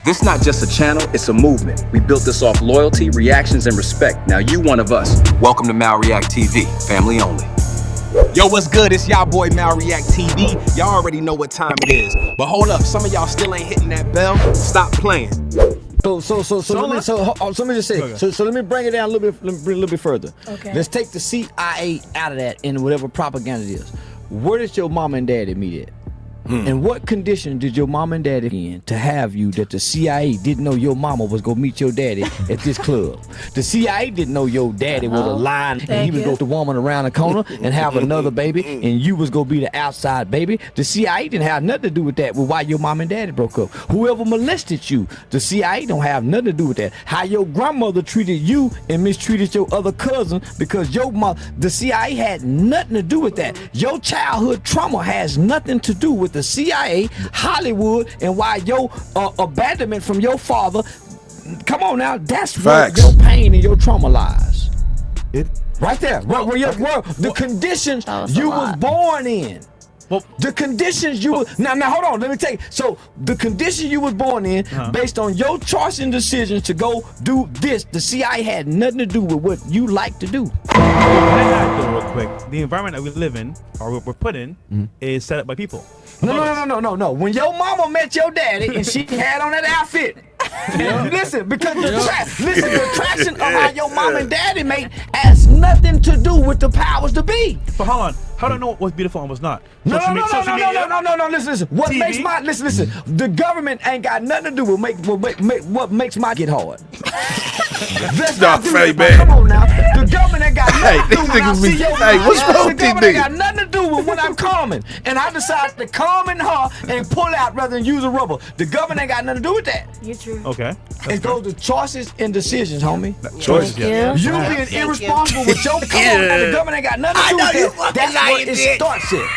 This not just a channel, it's a movement. We built this off loyalty, reactions, and respect. Now you one of us. Welcome to MalReactTV, family only. Yo, what's good? It's y'all boy MalReactTV. Y'all already know what time it is. But hold up, some of y'all still ain't hitting that bell. Stop playing. So let me just say. So let me bring it down a little bit further. Okay. Let's take the CIA out of that and whatever propaganda it is. Where did your mom and daddy meet at? And what condition did your mom and daddy in to have you that the CIA didn't know your mama was gonna meet your daddy at this club? The CIA didn't know your daddy was a lion and he was gonna the woman around the corner and have another baby and you was gonna be the outside baby. The CIA didn't have nothing to do with that, with why your mom and daddy broke up. Whoever molested you, the CIA don't have nothing to do with that. How your grandmother treated you and mistreated your other cousin because your mom, the CIA had nothing to do with that. Your childhood trauma has nothing to do with the CIA, Hollywood, and why your abandonment from your father. Come on now, that's where your pain and your trauma lies. Right there, where the conditions you was born in. Well, the conditions you now hold on, let me take. So the condition you was born in, based on your choice and decisions to go do this, the CIA had nothing to do with what you like to do. Real quick, the environment that we live in, or we're put in, is set up by people. No. When your mama met your daddy and she had on that outfit, listen, because the attraction of how your mom and daddy mate has nothing to do with the powers to be. But hold on, how do I know what's beautiful and what's not? No. Listen. What TV? Makes my listen? The government ain't got nothing to do with what makes my get hard. Let's not do that. Man. Come on now. The government ain't got nothing to do with when I see your what's wrong with the government ain't got nothing to do with when I'm calming. And I decided to calm in her and pull out rather than use a rubber. The government ain't got nothing to do with that. You're true. Okay. It goes to choices and decisions, homie. Choices, yeah. You being irresponsible with your the government ain't got nothing to do with that. That's where it starts it.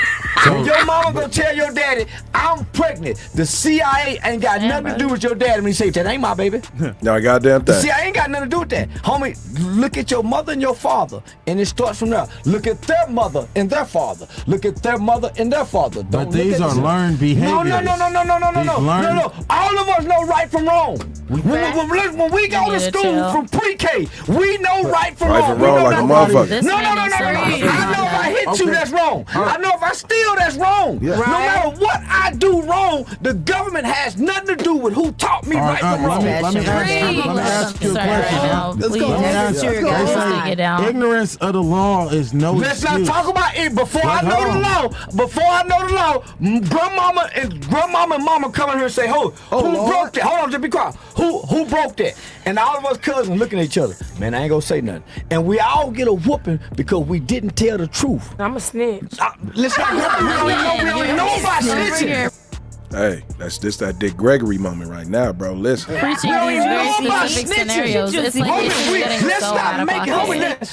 So your mama gonna tell your daddy, I'm pregnant. The CIA ain't got nothing to do with your daddy when you say that ain't my baby. No, goddamn thing. The CIA ain't got nothing to do with that. Homie, look at your mother and your father, and it starts from there. Look at their mother and their father. Look at their mother and their father. But these are learned behaviors. No. All of us know right from wrong. When we go to school from pre-K, we know right from wrong. Right from wrong like a motherfucker. No. I know if I hit you, that's wrong. I know if I steal, that's wrong. No matter what I do wrong, the government has nothing to do with who taught me right from wrong. Let me ask you a question. Let's go. Ignorance of the law is no excuse. Let's not talk about it. Before I know the law, grandmama and mama come in here and say, who broke that? Hold on, just be quiet. Who broke that? And all of us cousins looking at each other. Man, I ain't gonna say nothing. And we all get a whooping because we didn't tell the truth. I'm a snitch. Let's not go. We don't know about snitching. Hey, that's just that Dick Gregory moment right now, bro. Listen. Preaching these very specific scenarios. It's like let's not make it.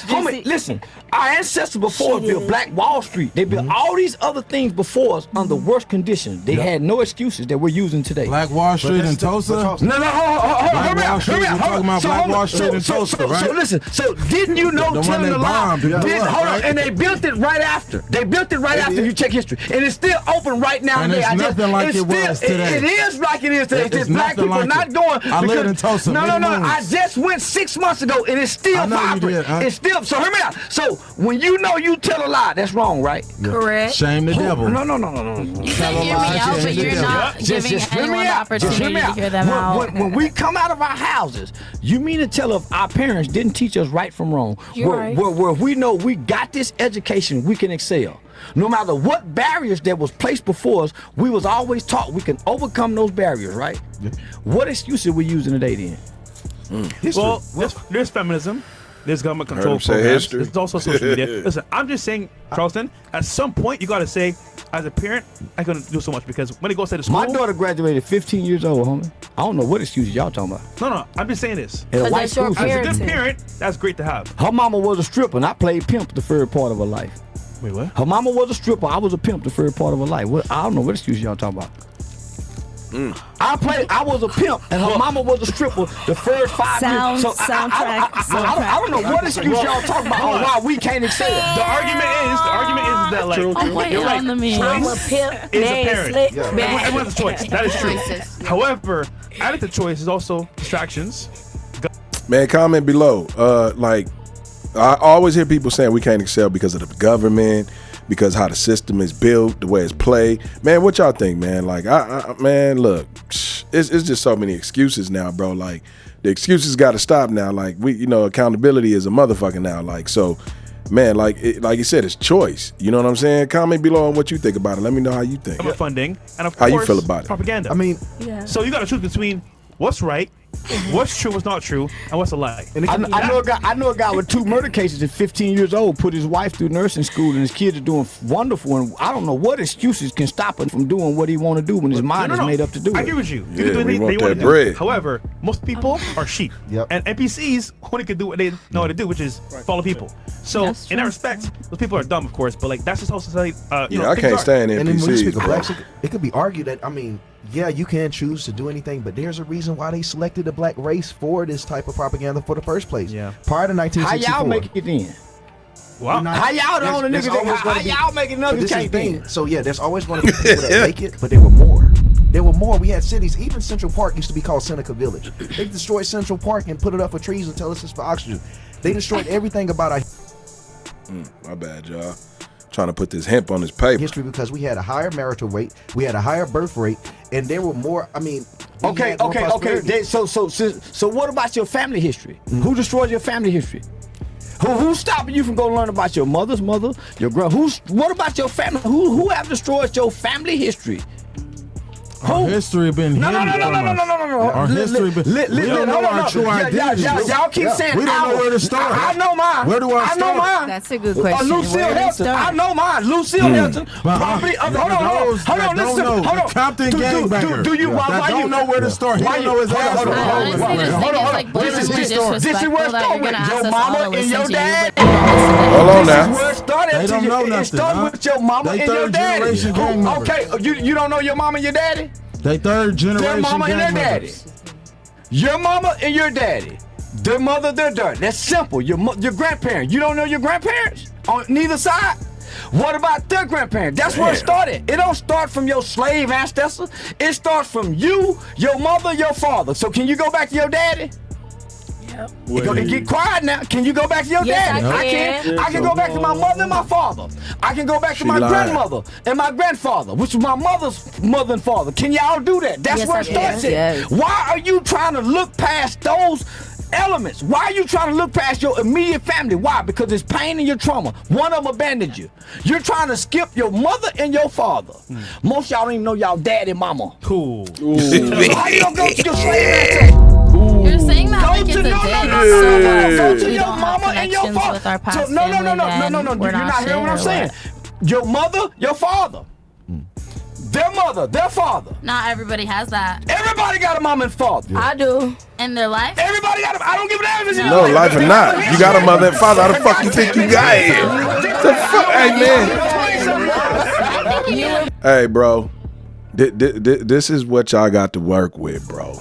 Homie, listen. Our ancestors before us built Black Wall Street. They built all these other things before us under worse conditions. They had no excuses that we're using today. Black Wall Street in Tulsa? No, hold on. Talking about Black Wall Street in Tulsa, right? So listen. So didn't you know telling the lie? Hold on. And they built it right after. They built it right after. You check history, and it's still open right now. And it's nothing like it was today. It is like it is today. It's just black people not going. I live in Tulsa. No. I just went 6 months ago, and it's still vibrant. It's still. So hear me out. So when you know you tell a lie, that's wrong, right? Correct. Shame the devil. No. You can hear me out, but you're not giving anyone the opportunity to hear them out. When we come out of our houses, you mean to tell us our parents didn't teach us right from wrong? Where we know we got this education, we can excel. No matter what barriers that was placed before us, we was always taught we can overcome those barriers, right? Yeah. What excuses are we using today then? Well, there's feminism. There's government control programs. There's also social media. Listen, I'm just saying, Charleston, at some point you got to say, as a parent, I couldn't do so much because when it goes to the school. My daughter graduated 15 years old, homie. I don't know what excuses y'all talking about. No, I'm just saying this. As a good parent, that's great to have. Her mama was a stripper and I played pimp the third part of her life. Wait, what? Her mama was a stripper. I was a pimp the third part of her life. I don't know what excuse y'all talking about. I was a pimp, and her mama was a stripper the first 5 years. So I don't know what excuse y'all talking about on why we can't excel. The argument is that like you're right. I'm a pimp. Is a parent. Everyone has a choice. That is true. However, added to choice is also distractions. Man, comment below. Like, I always hear people saying we can't excel because of the government, because how the system is built, the way it's played. Man, what y'all think, man? Like, man, look, it's just so many excuses now, bro. Like, the excuses got to stop now. Like, accountability is a motherfucker now. Like, so, man, like you said, it's choice. You know what I'm saying? Comment below on what you think about it. Let me know how you think. Funding, and of how course, you feel about propaganda. it. I mean, so you got to choose between what's right, what's true, what's not true, and what's a lie. And I know a guy with 2 murder cases at 15 years old, put his wife through nursing school, and his kids are doing wonderful. And I don't know what excuses can stop him from doing what he want to do when his mind is made up to do it. I agree with you. Yeah, can do we anything want they want that to bread. do. However, most people are sheep. And NPCs only can do what they know how to do, which is follow people. So in that respect, those people are dumb, of course, but like that's just how society. I can't stand NPCs. And then when you speak of blacks, it could be argued that yeah, you can choose to do anything, but there's a reason why they selected the black race for this type of propaganda for the first place. Yeah. Prior to 1964. How y'all make it then? Wow. How y'all the only niggas? How y'all making niggas can't be? So yeah, there's always going to be people that make it, but there were more. There were more. We had cities. Even Central Park used to be called Seneca Village. They destroyed Central Park and put it up for trees and tell us it's for oxygen. They destroyed everything about our my bad, y'all. Trying to put this hemp on this paper. history because we had a higher marital rate, we had a higher birth rate, and there were more. Okay. So what about your family history? Who destroyed your family history? Who's stopping you from going to learn about your mother's mother, your grand? What about your family? Who have destroyed your family history? Our history been No. Our history been. We don't know our true identity. Y'all keep saying we don't know where to start. I know mine. Where do I start? I know mine. That's a good question. Lucille Where do we Hilton. start? I know mine. Lucille Hilton. Property. Hold on. Listen. Hold on. Compton gangbanger. Do you? Why don't you know where to start? He don't know his ass. Honestly, this thing is like blatantly This is where it disrespectful that you're started. gonna ask Your us mama all to and your listen to you, dad. but you don't listen to Hold on This now. is where it started. They don't know nothing. It started with your mama They and your third daddy. generation gang members. Okay, you don't know your mama and your daddy? They third Their generation mama and their gang daddy. members. Your mama and your daddy. Their mother, their daughter. That's simple. Your grandparents. You don't know your grandparents on neither side? What about their grandparents? That's where it started. It don't start from your slave ancestors. It starts from you, your mother, your father. So can you go back to your daddy? Get quiet now. Can you go back to your daddy? I can. I can go back to my mother and my father. I can go back to my grandmother and my grandfather, which was my mother's mother and father. Can y'all do that? That's where it starts. Why are you trying to look past those elements? Why are you trying to look past your immediate family? Why? Because it's pain and your trauma. One of them abandoned you. You're trying to skip your mother and your father. Most y'all don't even know y'all daddy, mama. Cool. Why you don't go to your slave ancestors? You're saying that like it's a dig. Go to We your don't have mama and your connections with our father. past No. family, then You're we're not hearing what I'm shit, or saying. Your mother, your father. Their mother, their father. Not everybody has that. Everybody got a mom and father. I do. In their life? Everybody got a, I don't give a damn if it's in your No, life. life or not. You got a mother and father. How the fuck you think you got here? The fuck, hey man. Hey, bro. This is what y'all got to work with, bro.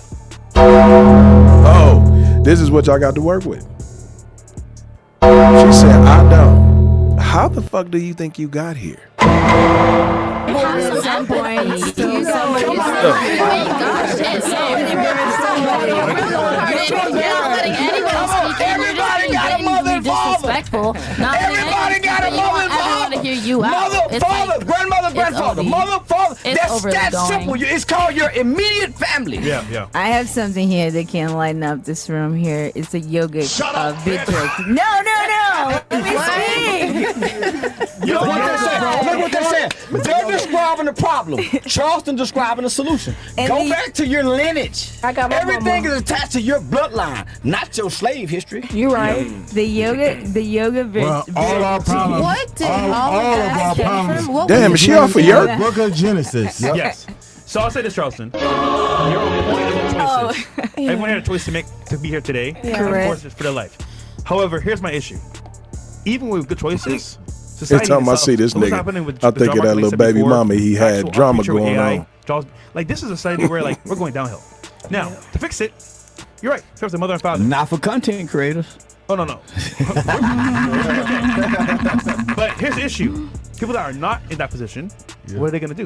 Oh, this is what y'all got to work with. She said, I don't. How the fuck do you think you got here? Everybody got a mother and father. Everybody got a mother and father. Hear you out. Mother, father, grandmother, grandfather, mother, father. That's that simple. It's called your immediate family. Yeah. I have something here that can lighten up this room here. It's a yoga video. No. Let me speak. Look what they're saying. They're describing the problem. Charleston describing the solution. Go back to your lineage. Everything is attached to your bloodline, not your slave history. You're right. The yoga Well, all our problems. What did all of our problems. Damn, is she off of your Book of Genesis? Yes. So I'll say this, Charleston. You're on point of choices. Everyone had a choice to make to be here today. Correct. Of course, it's for their life. However, here's my issue. Even with good choices, Every society time I itself, see this what's nigga, happening with I the think of drama, that like I little said baby before, mama he had actual drama artificial going AI, on. Like this is a society where like we're going downhill. Now to fix it, you're right. Serves the mother and father. Not for content creators. Oh no. But here's the issue: people that are not in that position, what are they gonna do?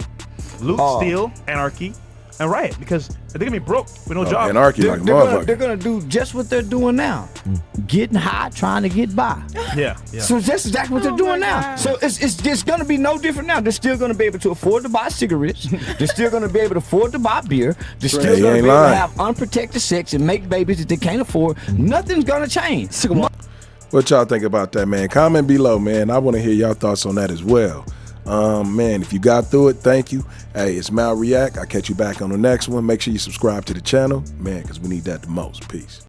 Loot, steal, anarchy, and riot because they're gonna be broke with no job. Anarchy like a motherfucker. They're gonna do just what they're doing now, getting high, trying to get by. Yeah. So that's exactly what they're doing now. So it's gonna be no different now. They're still gonna be able to afford to buy cigarettes. They're still gonna be able to afford to buy beer. They're still gonna be able to have unprotected sex and make babies that they can't afford. Nothing's gonna change. What y'all think about that, man? Comment below, man. I want to hear y'all thoughts on that as well. Man, if you got through it, thank you. Hey, it's MalReact. I'll catch you back on the next one. Make sure you subscribe to the channel, man, because we need that the most. Peace.